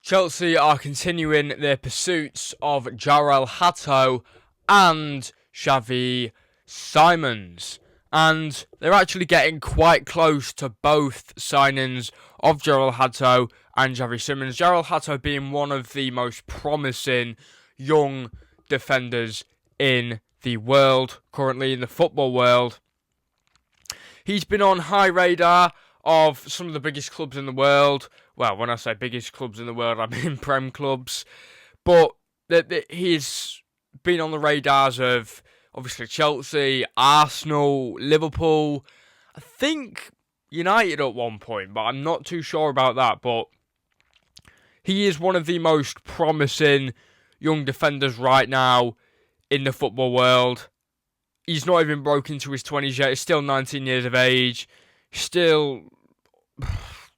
Chelsea are continuing their pursuits of Jorrel Hato and Xavi Simons. And they're actually getting quite close to both signings of Jorrel Hato and Xavi Simons. Jorrel Hato being one of the most promising young defenders in the world, currently in the football world. He's been on high radar of some of the biggest clubs in the world. Well, when I say biggest clubs in the world, I mean Prem clubs. But he's been on the radars of obviously Chelsea, Arsenal, Liverpool. I think United at one point, but I'm not too sure about that. But he is one of the most promising young defenders right now in the football world. He's not even broken into his 20s yet. He's still 19 years of age. Still,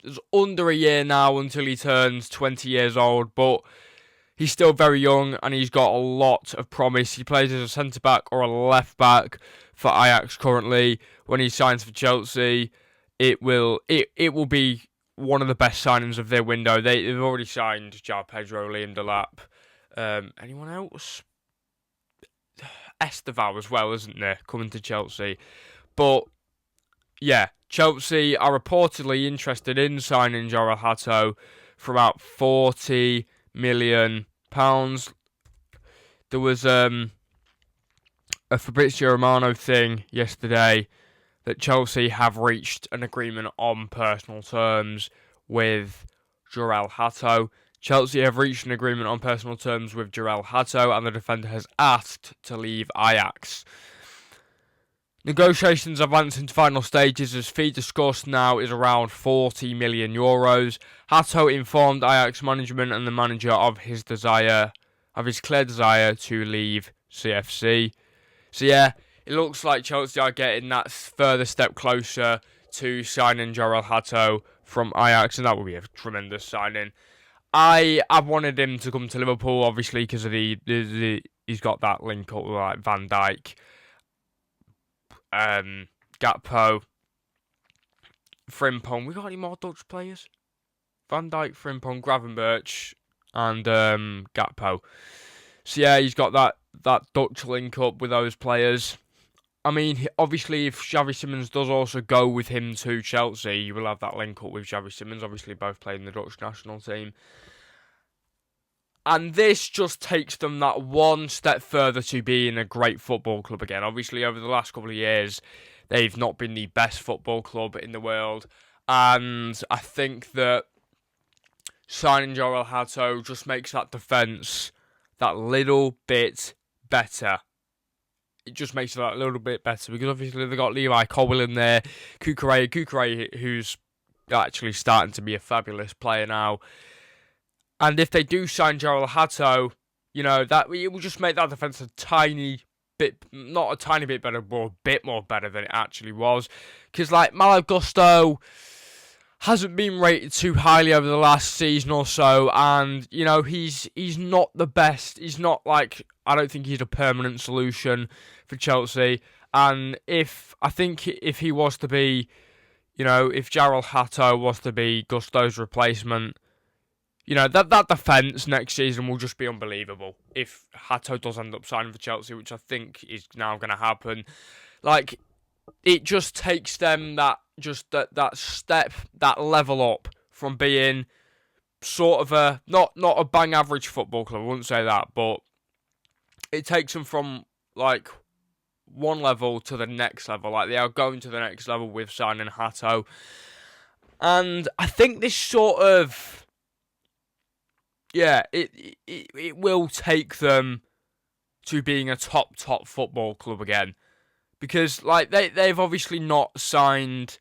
there's under a year now until he turns 20 years old. But he's still very young and he's got a lot of promise. He plays as a centre-back or a left-back for Ajax currently. When he signs for Chelsea, it will be one of the best signings of their window. They've already signed João Pedro, Liam Delap. Anyone else? Estevao as well, isn't there, coming to Chelsea? But yeah, Chelsea are reportedly interested in signing Jorrel Hato for about £40 million. There was a Fabrizio Romano thing yesterday that Chelsea have reached an agreement on personal terms with Jorrel Hato. Chelsea have reached an agreement on personal terms with Jorrel Hato, and the defender has asked to leave Ajax. Negotiations advance into final stages as fee discussed now is around €40 million. Hato informed Ajax management and the manager of his clear desire to leave CFC. So yeah, it looks like Chelsea are getting that further step closer to signing Jorrel Hato from Ajax, and that would be a tremendous signing. I wanted him to come to Liverpool, obviously, because of he's got that link up with like Van Dijk, Gakpo, Frimpong. We got any more Dutch players? Van Dijk, Frimpong, Gravenberch, and Gakpo. So yeah, he's got that Dutch link up with those players. I mean, obviously, if Xavi Simons does also go with him to Chelsea, you will have that link up with Xavi Simons. Obviously, both playing the Dutch national team. And this just takes them that one step further to being a great football club again. Obviously, over the last couple of years, they've not been the best football club in the world. And I think that signing Jorrel Hato just makes that defence that little bit better. It just makes it that little bit better because obviously they've got Levi Colwill in there, Cucurella, who's actually starting to be a fabulous player now. And if they do sign Jorrel Hato, that it will just make that defence a tiny bit, not a tiny bit better, but a bit more better than it actually was. Because like Malo Gusto hasn't been rated too highly over the last season or so, and he's not the best. He's not I don't think he's a permanent solution for Chelsea. And if he was to be, if Jorrel Hato was to be Gusto's replacement, that defence next season will just be unbelievable. If Hato does end up signing for Chelsea, which I think is now going to happen, it just takes them that step, that level up from being sort of a not a bang average football club. I wouldn't say that, but it takes them from one level to the next level. They are going to the next level with signing Hato, and I think this sort of it will take them to being a top football club again. Because they've obviously not signed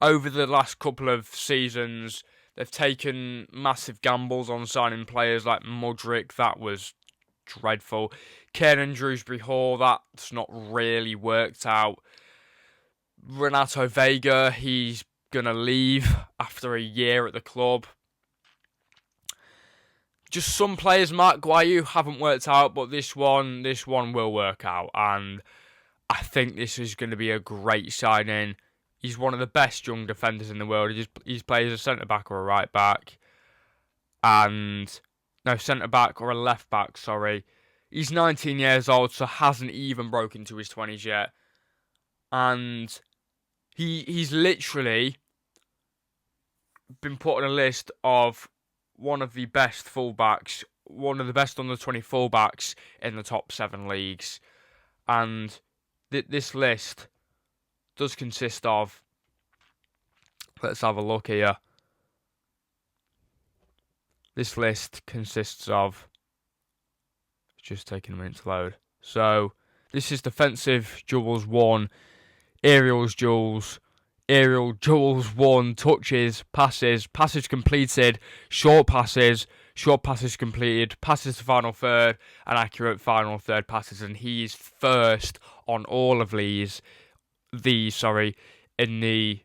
over the last couple of seasons. They've taken massive gambles on signing players like Mudryk. That was dreadful. Kiernan Dewsbury Hall, that's not really worked out. Renato Vega, he's gonna leave after a year at the club. Just some players, Mark Guayu, haven't worked out, but this one will work out, and I think this is going to be a great signing. He's one of the best young defenders in the world. He's played as a centre-back or a right-back. and no, centre-back or a left-back, sorry. He's 19 years old, so hasn't even broken into his 20s yet. And he's literally been put on a list of one of the best fullbacks, one of the best under 20 fullbacks in the top 7 leagues. And this list does consist of, let's have a look here. This list consists of, it's just taking a minute to load. So this is defensive duels 1, aerial duels 1, touches, passes completed, short passes completed, passes to final third, and accurate final third passes. And he's first on all of these. In the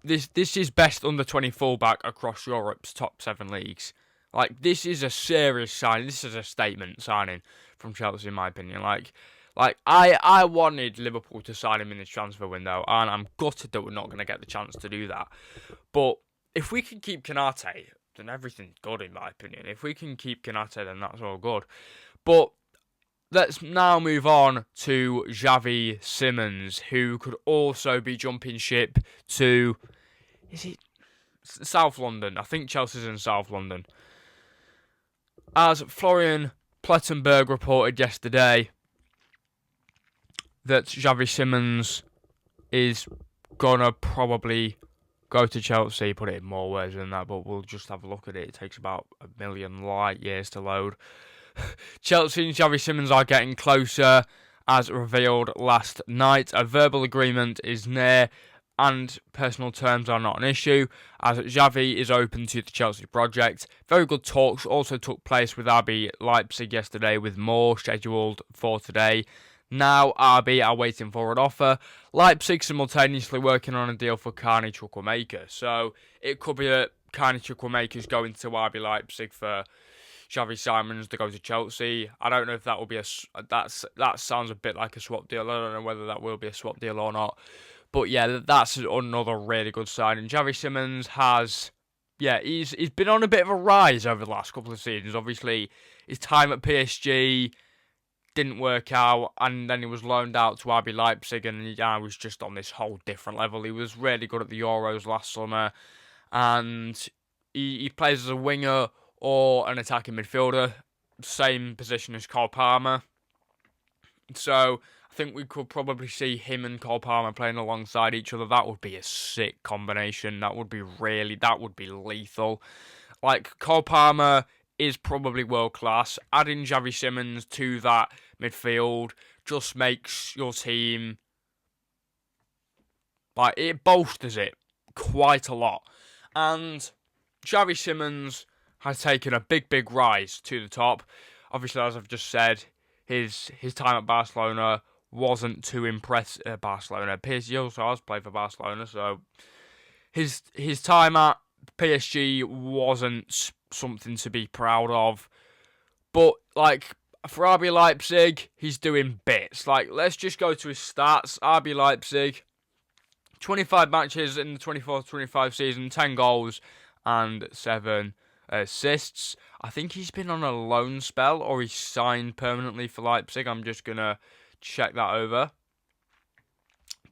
this is best under 20 fullback across Europe's top 7 leagues. Like, this is a serious signing. This is a statement signing from Chelsea, in my opinion. Like I wanted Liverpool to sign him in this transfer window, and I'm gutted that we're not going to get the chance to do that. But if we can keep Konate, then everything's good, in my opinion. If we can keep Konate, then that's all good. But let's now move on to Xavi Simons, who could also be jumping ship to, is it South London? I think Chelsea's in South London. As Florian Plettenberg reported yesterday, that Xavi Simons is gonna probably go to Chelsea. Put it in more words than that, but we'll just have a look at it. It takes about 1,000,000 light years to load. Chelsea and Xavi Simons are getting closer, as revealed last night. A verbal agreement is near, and personal terms are not an issue, as Xavi is open to the Chelsea project. Very good talks also took place with RB Leipzig yesterday, with more scheduled for today. Now RB are waiting for an offer. Leipzig simultaneously working on a deal for Carney Chukwuemeka. So it could be that Carney Chukwuemeka's going to RB Leipzig for Xavi Simons to go to Chelsea. I don't know if that will be that sounds a bit like a swap deal. I don't know whether that will be a swap deal or not. But yeah, that's another really good signing. Xavi Simons has, he's been on a bit of a rise over the last couple of seasons. Obviously, his time at PSG didn't work out, and then he was loaned out to RB Leipzig, and he was just on this whole different level. He was really good at the Euros last summer, and he plays as a winger or an attacking midfielder, same position as Cole Palmer. So I think we could probably see him and Cole Palmer playing alongside each other. That would be a sick combination. That would be lethal. Like, Cole Palmer is probably world class. Adding Xavi Simons to that midfield just makes your team, like, it bolsters it quite a lot. And Xavi Simons has taken a big rise to the top. Obviously, as I've just said, his time at Barcelona wasn't too impressive. Barcelona, PSG also has played for Barcelona, so his time at PSG wasn't something to be proud of. But, like, for RB Leipzig, he's doing bits. Like, let's just go to his stats. RB Leipzig, 25 matches in the 24-25 season, 10 goals and 7 assists. I think he's been on a loan spell, or he's signed permanently for Leipzig. I'm just going to check that over.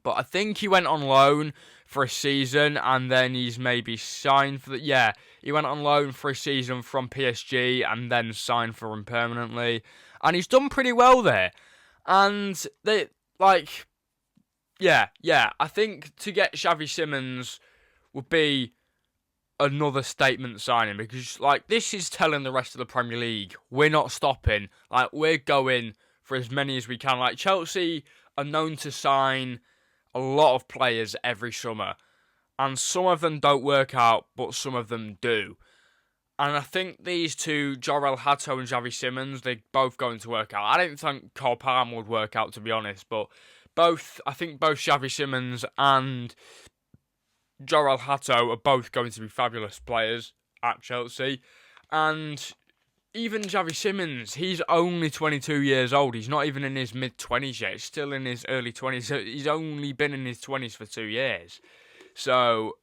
But I think he went on loan for a season, and then he's maybe signed for he went on loan for a season from PSG, and then signed for him permanently. And he's done pretty well there. And I think to get Xavi Simons would be another statement signing, because, like, this is telling the rest of the Premier League, we're not stopping. Like, we're going for as many as we can. Like, Chelsea are known to sign a lot of players every summer, and some of them don't work out, but some of them do. And I think these two, Jorrel, Hato and Xavi Simons, they're both going to work out. I don't think Cole Palmer would work out, to be honest, but I think both Xavi Simons and Jorrel Hato are both going to be fabulous players at Chelsea. And even Xavi Simons, he's only 22 years old. He's not even in his mid-20s yet. He's still in his early 20s. So he's only been in his 20s for 2 years. So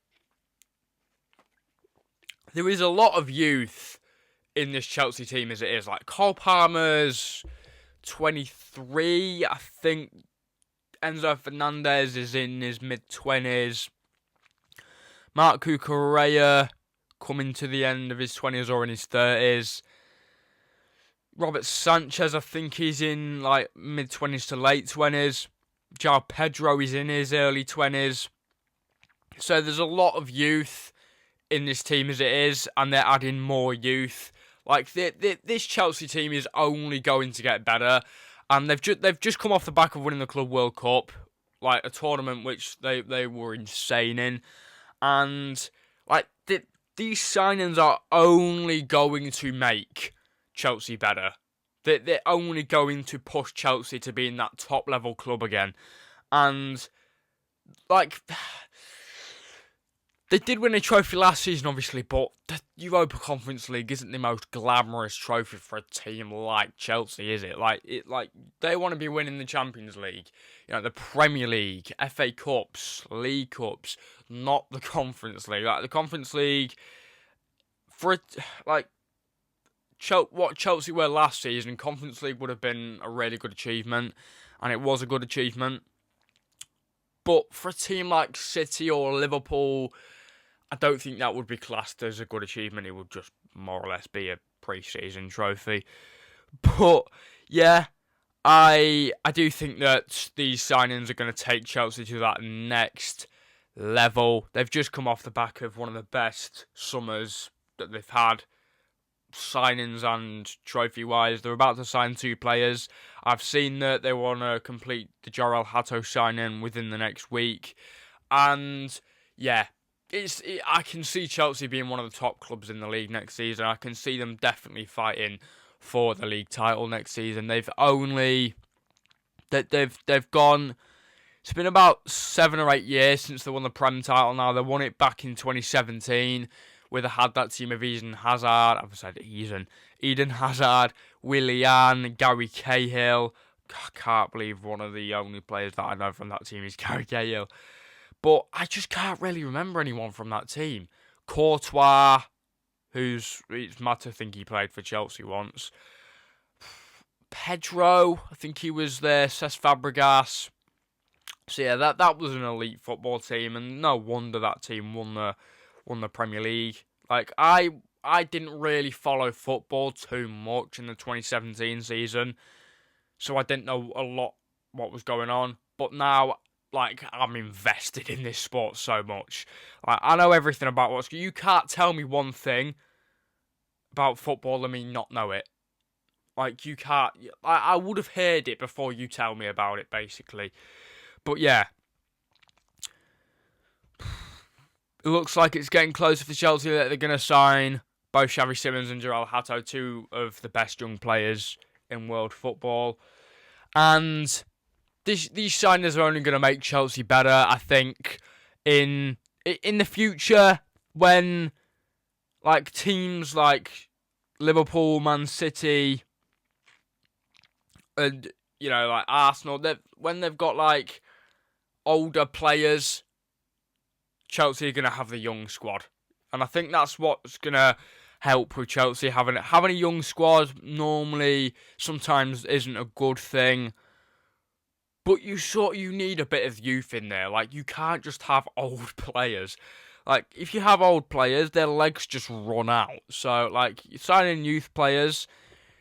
there is a lot of youth in this Chelsea team as it is. Like, Cole Palmer's 23, I think. Enzo Fernandez is in his mid-20s. Marc Cucurella coming to the end of his 20s or in his 30s. Robert Sanchez, I think he's in like mid-20s to late 20s. João Pedro is in his early 20s. So there's a lot of youth in this team as it is, and they're adding more youth. Like, this Chelsea team is only going to get better, and they've just come off the back of winning the Club World Cup, like a tournament which they were insane in, and like these signings are only going to make Chelsea better. They're only going to push Chelsea to be in that top level club again, and like. They did win a trophy last season, obviously, but the Europa Conference League isn't the most glamorous trophy for a team like Chelsea, is it? Like they want to be winning the Champions League, the Premier League, FA Cups, League Cups, not the Conference League. Like the Conference League, what Chelsea were last season, Conference League would have been a really good achievement, and it was a good achievement. But for a team like City or Liverpool, I don't think that would be classed as a good achievement. It would just more or less be a pre-season trophy. But yeah, I do think that these signings are going to take Chelsea to that next level. They've just come off the back of one of the best summers that they've had, signings and trophy-wise. They're about to sign 2 players. I've seen that they want to complete the Jorrel Hato signing within the next week. And yeah, I can see Chelsea being one of the top clubs in the league next season. I can see them definitely fighting for the league title next season. They've gone. It's been about 7 or 8 years since they won the Prem title. Now they won it back in 2017. Where they had that team of Eden Hazard, Willian, Gary Cahill. I can't believe one of the only players that I know from that team is Gary Cahill. But I just can't really remember anyone from that team. Courtois, it's mad to think he played for Chelsea once. Pedro, I think he was there. Cesc Fabregas. So yeah, that was an elite football team, and no wonder that team won the Premier League. Like, I didn't really follow football too much in the 2017 season, so I didn't know a lot what was going on. But now, like, I'm invested in this sport so much. Like, I know everything about what's going on. You can't tell me one thing about football and me not know it. Like, you can't. I would have heard it before you tell me about it, basically. But yeah. It looks like it's getting closer for Chelsea that they're going to sign both Xavi Simons and Jorrel Hato, 2 of the best young players in world football. And these signings are only going to make Chelsea better, I think, in the future when like teams like Liverpool, Man City, and like Arsenal, when they've got like older players, Chelsea are going to have the young squad. And I think that's what's going to help with Chelsea. Having a young squad normally sometimes isn't a good thing. But you need a bit of youth in there. Like, you can't just have old players. Like, if you have old players, their legs just run out. So, like, signing youth players,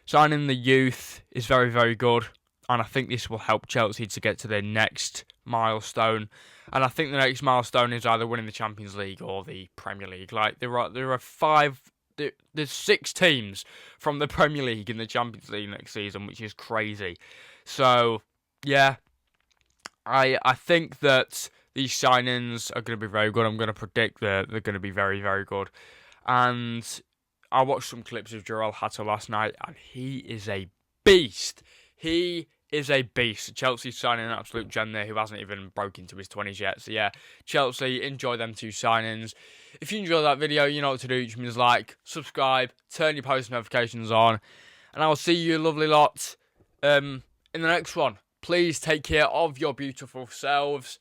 signing the youth is very, very good. And I think this will help Chelsea to get to their next milestone. And I think the next milestone is either winning the Champions League or the Premier League. Like, there's 6 teams from the Premier League in the Champions League next season, which is crazy. So, yeah, I think that these signings are going to be very good. I'm going to predict that they're going to be very, very good. And I watched some clips of Jorrel Hato last night, and he is a beast. He is a beast. Chelsea signing an absolute gem there who hasn't even broke into his 20s yet. So yeah, Chelsea, enjoy them 2 signings. If you enjoyed that video, you know what to do. Which means like, subscribe, turn your post notifications on. And I will see you lovely lot in the next one. Please take care of your beautiful selves.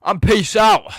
And peace out.